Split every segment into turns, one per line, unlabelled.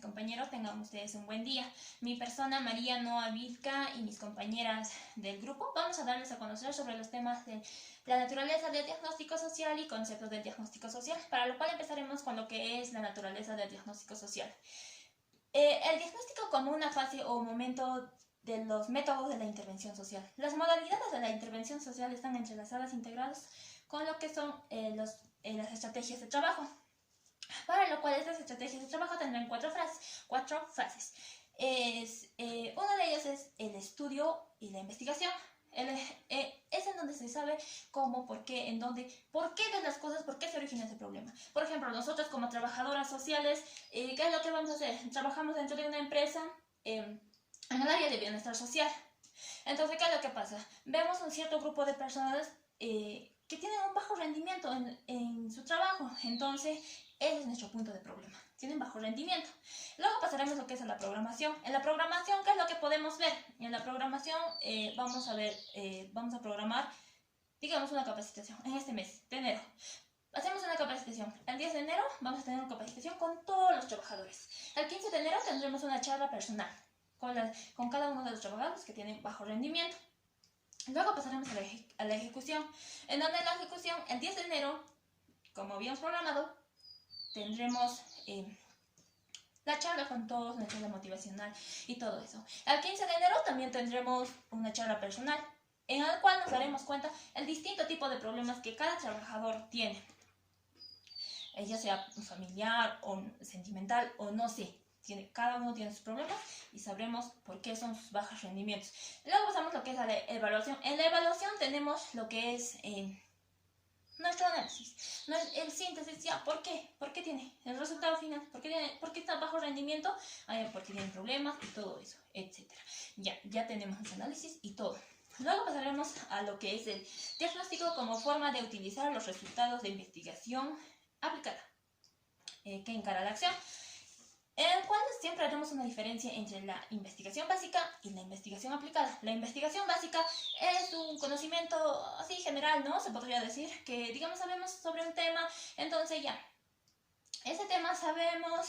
compañeros, tengan ustedes un buen día. Mi persona, María Noa Vilca, y mis compañeras del grupo, vamos a darles a conocer sobre los temas de la naturaleza del diagnóstico social y conceptos del diagnóstico social, para lo cual empezaremos con lo que es la naturaleza del diagnóstico social. El diagnóstico como una fase o momento de los métodos de la intervención social. Las modalidades de la intervención social están entrelazadas, integradas con lo que son las estrategias de trabajo, para lo cual estas estrategias de trabajo tendrán cuatro fases. Uno de ellos es el estudio y la investigación. Es en donde se sabe cómo, por qué, en dónde, por qué de las cosas, por qué se origina ese problema. Por ejemplo, nosotros como trabajadoras sociales, ¿qué es lo que vamos a hacer? Trabajamos dentro de una empresa en el área de bienestar social. Entonces, ¿qué es lo que pasa? Vemos un cierto grupo de personas que tienen un bajo rendimiento en su trabajo. Entonces, ese es nuestro punto de problema. Tienen bajo rendimiento. Luego pasaremos a lo que es a la programación. En la programación, ¿qué es lo que podemos ver? En la programación vamos a programar, digamos, una capacitación en este mes de enero. Hacemos una capacitación. El 10 de enero vamos a tener una capacitación con todos los trabajadores. El 15 de enero tendremos una charla personal con cada uno de los trabajadores que tienen bajo rendimiento. Luego pasaremos a la ejecución, en donde la ejecución, el 10 de enero, como habíamos programado, tendremos la charla con todos, una charla motivacional y todo eso. El 15 de enero también tendremos una charla personal, en la cual nos daremos cuenta el distinto tipo de problemas que cada trabajador tiene, ya sea familiar o sentimental o no sé. Cada uno tiene sus problemas y sabremos por qué son sus bajos rendimientos. Luego pasamos a lo que es la evaluación. En la evaluación tenemos lo que es nuestro análisis, el síntesis, ya, ¿por qué? ¿Por qué tiene el resultado final? ¿Por qué está bajo rendimiento? Porque tiene problemas y todo eso, etc. Ya tenemos el análisis y todo. Luego pasaremos a lo que es el diagnóstico como forma de utilizar los resultados de investigación aplicada que encara la acción, en el cual siempre haremos una diferencia entre la investigación básica y la investigación aplicada. La investigación básica es un conocimiento así general, ¿no? Se podría decir que, digamos, sabemos sobre un tema, entonces ya, ese tema sabemos,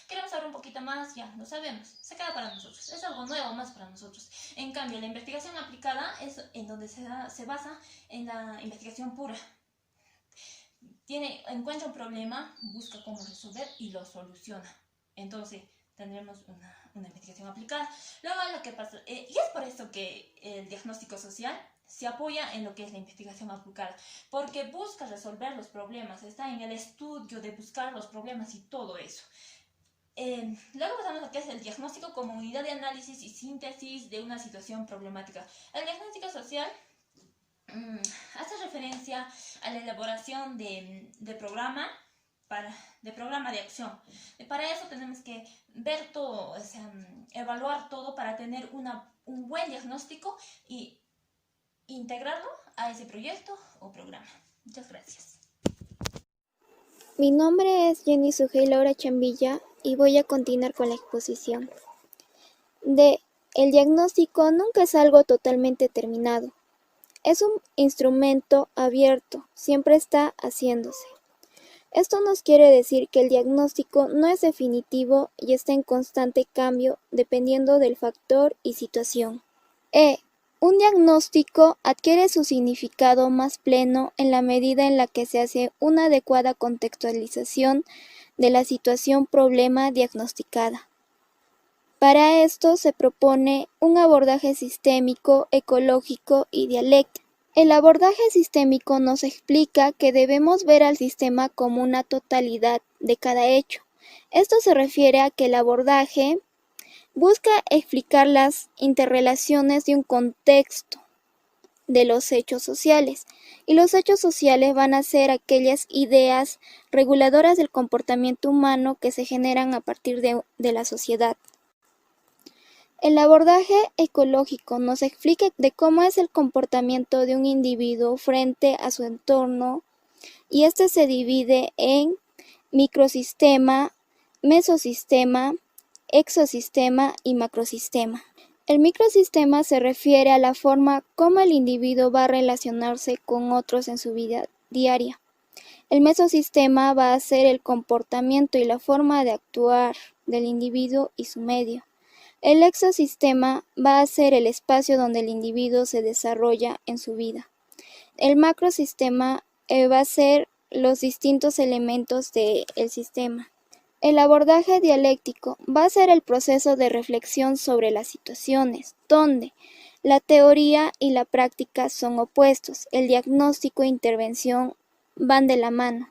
queremos saber un poquito más, ya, lo sabemos, se queda para nosotros, es algo nuevo más para nosotros. En cambio, la investigación aplicada es en donde se basa en la investigación pura. Encuentra un problema, busca cómo resolver y lo soluciona. Entonces tendremos una investigación aplicada. Luego lo que pasa, y es por eso que el diagnóstico social se apoya en lo que es la investigación aplicada, porque busca resolver los problemas, está en el estudio de buscar los problemas y todo eso. Luego pasamos a lo que es el diagnóstico como unidad de análisis y síntesis de una situación problemática. El diagnóstico social hace referencia a la elaboración de programa de acción. Para eso tenemos que ver todo, o sea, evaluar todo para tener un buen diagnóstico y integrarlo a ese proyecto o programa. Muchas gracias.
Mi nombre es Jenny Sujei Laura Chambilla y voy a continuar con la exposición. El diagnóstico nunca es algo totalmente terminado. Es un instrumento abierto, siempre está haciéndose. Esto nos quiere decir que el diagnóstico no es definitivo y está en constante cambio dependiendo del factor y situación. Un diagnóstico adquiere su significado más pleno en la medida en la que se hace una adecuada contextualización de la situación problema diagnosticada. Para esto se propone un abordaje sistémico, ecológico y dialéctico. El abordaje sistémico nos explica que debemos ver al sistema como una totalidad de cada hecho. Esto se refiere a que el abordaje busca explicar las interrelaciones de un contexto de los hechos sociales, y los hechos sociales van a ser aquellas ideas reguladoras del comportamiento humano que se generan a partir de la sociedad. El abordaje ecológico nos explica de cómo es el comportamiento de un individuo frente a su entorno, y este se divide en microsistema, mesosistema, exosistema y macrosistema. El microsistema se refiere a la forma como el individuo va a relacionarse con otros en su vida diaria. El mesosistema va a ser el comportamiento y la forma de actuar del individuo y su medio. El exosistema va a ser el espacio donde el individuo se desarrolla en su vida. El macrosistema va a ser los distintos elementos del sistema. El abordaje dialéctico va a ser el proceso de reflexión sobre las situaciones, donde la teoría y la práctica son opuestos. El diagnóstico e intervención van de la mano.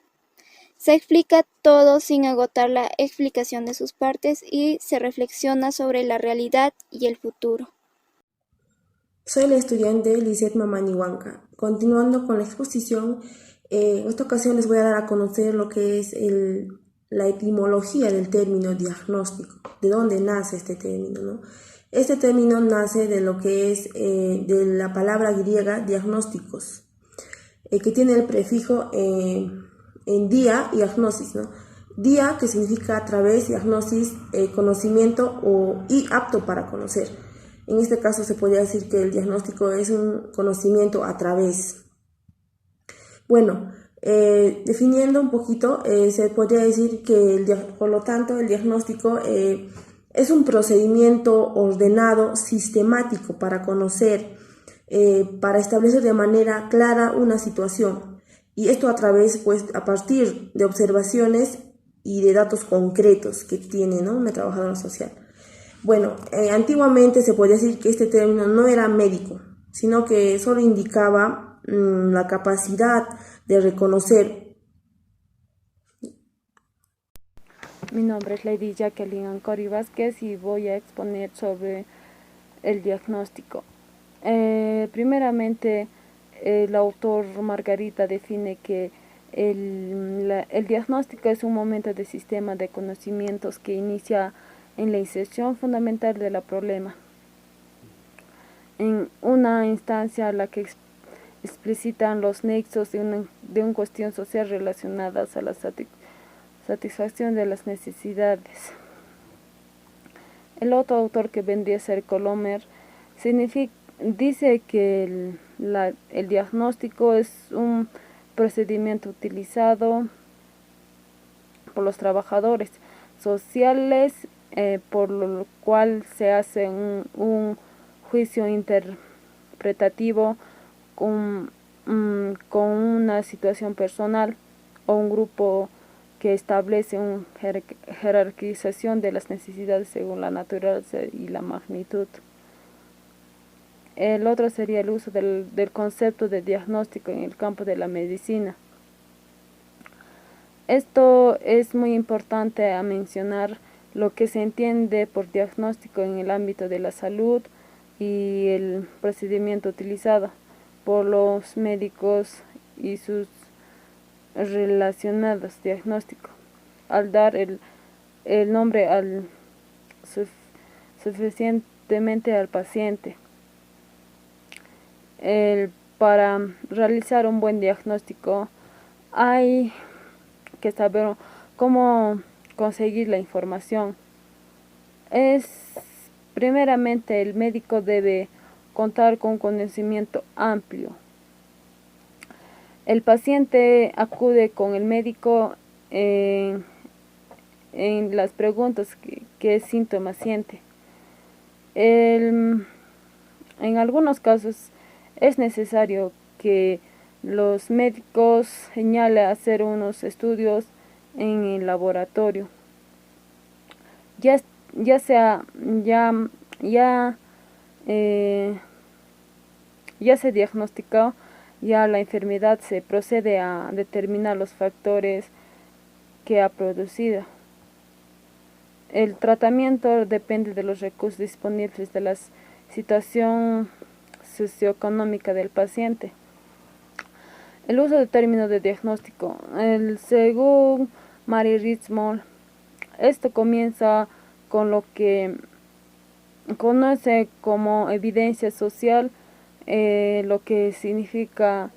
Se explica todo sin agotar la explicación de sus partes y se reflexiona sobre la realidad y el futuro.
Soy la estudiante Lisette Mamani Huanca. Continuando con la exposición, en esta ocasión les voy a dar a conocer lo que es la etimología del término diagnóstico, de dónde nace este término, ¿no? Este término nace de lo que es de la palabra griega diagnósticos, que tiene el prefijo en dia y agnosis, ¿no? Dia, que significa a través, y agnosis, conocimiento y apto para conocer. En este caso se podría decir que el diagnóstico es un conocimiento a través. Bueno, definiendo un poquito, se podría decir que por lo tanto el diagnóstico es un procedimiento ordenado, sistemático para conocer, para establecer de manera clara una situación. Y esto a partir de observaciones y de datos concretos que tiene, ¿no?, una trabajadora social. Bueno, antiguamente se podía decir que este término no era médico, sino que solo indicaba la capacidad de reconocer.
Mi nombre es Lady Jacqueline Ancori Vázquez y voy a exponer sobre el diagnóstico. Primeramente, el autor Margarita define que el diagnóstico es un momento de sistema de conocimientos que inicia en la inserción fundamental del problema, en una instancia a la que explicitan los nexos de una cuestión social relacionadas a la satisfacción de las necesidades. El otro autor, que vendría a ser Colomer, dice que el diagnóstico es un procedimiento utilizado por los trabajadores sociales, por lo cual se hace un juicio interpretativo con una situación personal o un grupo que establece una jerarquización de las necesidades según la naturaleza y la magnitud. El otro sería el uso del concepto de diagnóstico en el campo de la medicina. Esto es muy importante a mencionar lo que se entiende por diagnóstico en el ámbito de la salud y el procedimiento utilizado por los médicos y sus relacionados diagnóstico, al dar el nombre suficientemente al paciente. Para realizar un buen diagnóstico hay que saber cómo conseguir la información. Primeramente, el médico debe contar con conocimiento amplio. El paciente acude con el médico en las preguntas qué síntomas siente. En algunos casos es necesario que los médicos señalen hacer unos estudios en el laboratorio. Ya se diagnosticó ya la enfermedad, se procede a determinar los factores que ha producido. El tratamiento depende de los recursos disponibles, de la situación socioeconómica del paciente. El uso del término de diagnóstico. Según Mary Ritzmore, esto comienza con lo que conoce como evidencia social, lo que significa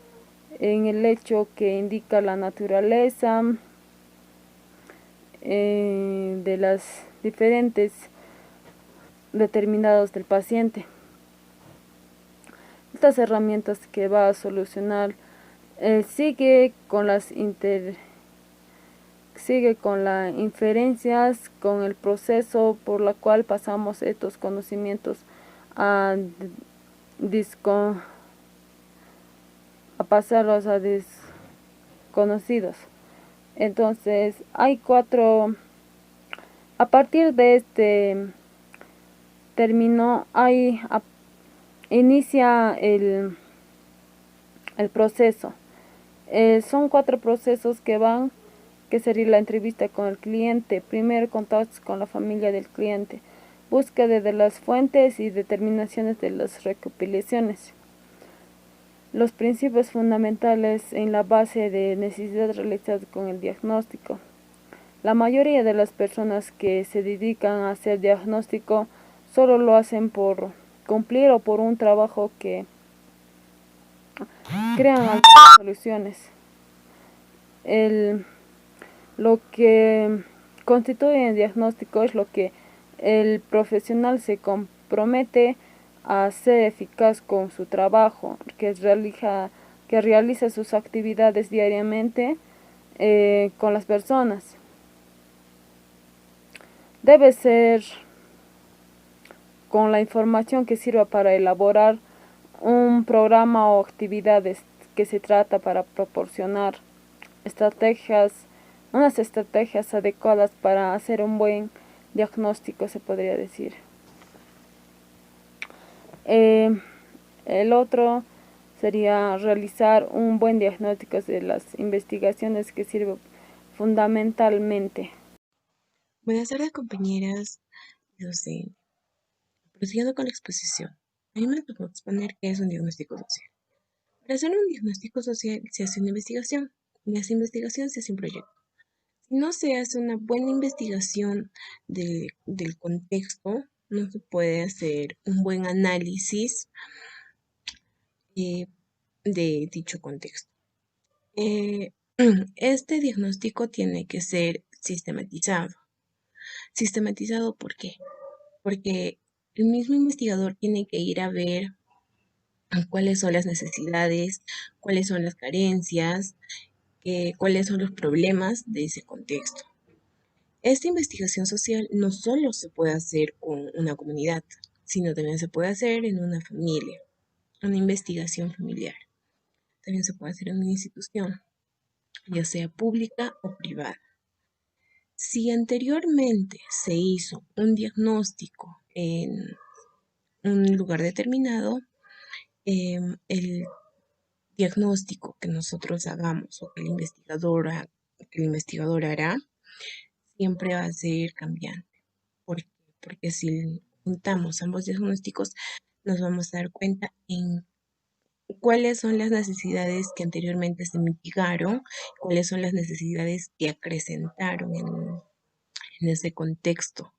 en el hecho que indica la naturaleza de las diferentes determinados del paciente. Estas herramientas que va a solucionar Sigue con las inferencias, con el proceso por la cual pasamos estos conocimientos a, a pasarlos a desconocidos. Entonces, hay cuatro, a partir de este término, inicia el proceso. Son 4 procesos que sería la entrevista con el cliente, primer contacto con la familia del cliente, búsqueda de las fuentes y determinaciones de las recopilaciones. Los principios fundamentales en la base de necesidades realizadas con el diagnóstico. La mayoría de las personas que se dedican a hacer diagnóstico solo lo hacen por cumplir o por un trabajo que crean algunas soluciones. Lo que constituye el diagnóstico es lo que el profesional se compromete a ser eficaz con su trabajo, que realiza sus actividades diariamente con las personas. Debe ser con la información que sirva para elaborar un programa o actividades que se trata para proporcionar unas estrategias adecuadas para hacer un buen diagnóstico, se podría decir. El otro sería realizar un buen diagnóstico de las investigaciones que sirve fundamentalmente.
Buenas tardes, compañeras docentes. Prosiguiendo con la exposición, a mí me tocó exponer qué es un diagnóstico social. Para hacer un diagnóstico social se hace una investigación, y esa investigación se hace un proyecto. Si no se hace una buena investigación del contexto, no se puede hacer un buen análisis de dicho contexto. Este diagnóstico tiene que ser sistematizado. ¿Sistematizado por qué? Porque el mismo investigador tiene que ir a ver cuáles son las necesidades, cuáles son las carencias, cuáles son los problemas de ese contexto. Esta investigación social no solo se puede hacer con una comunidad, sino también se puede hacer en una familia, una investigación familiar. También se puede hacer en una institución, ya sea pública o privada. Si anteriormente se hizo un diagnóstico en un lugar determinado, el diagnóstico que nosotros hagamos o que el investigador hará siempre va a ser cambiante. ¿Por qué? Porque si juntamos ambos diagnósticos, nos vamos a dar cuenta en cuáles son las necesidades que anteriormente se mitigaron, cuáles son las necesidades que acrecentaron en ese contexto.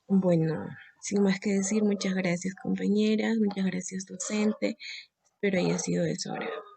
Bueno, sin más que decir, muchas gracias compañeras, muchas gracias docente, espero haya sido de su agrado.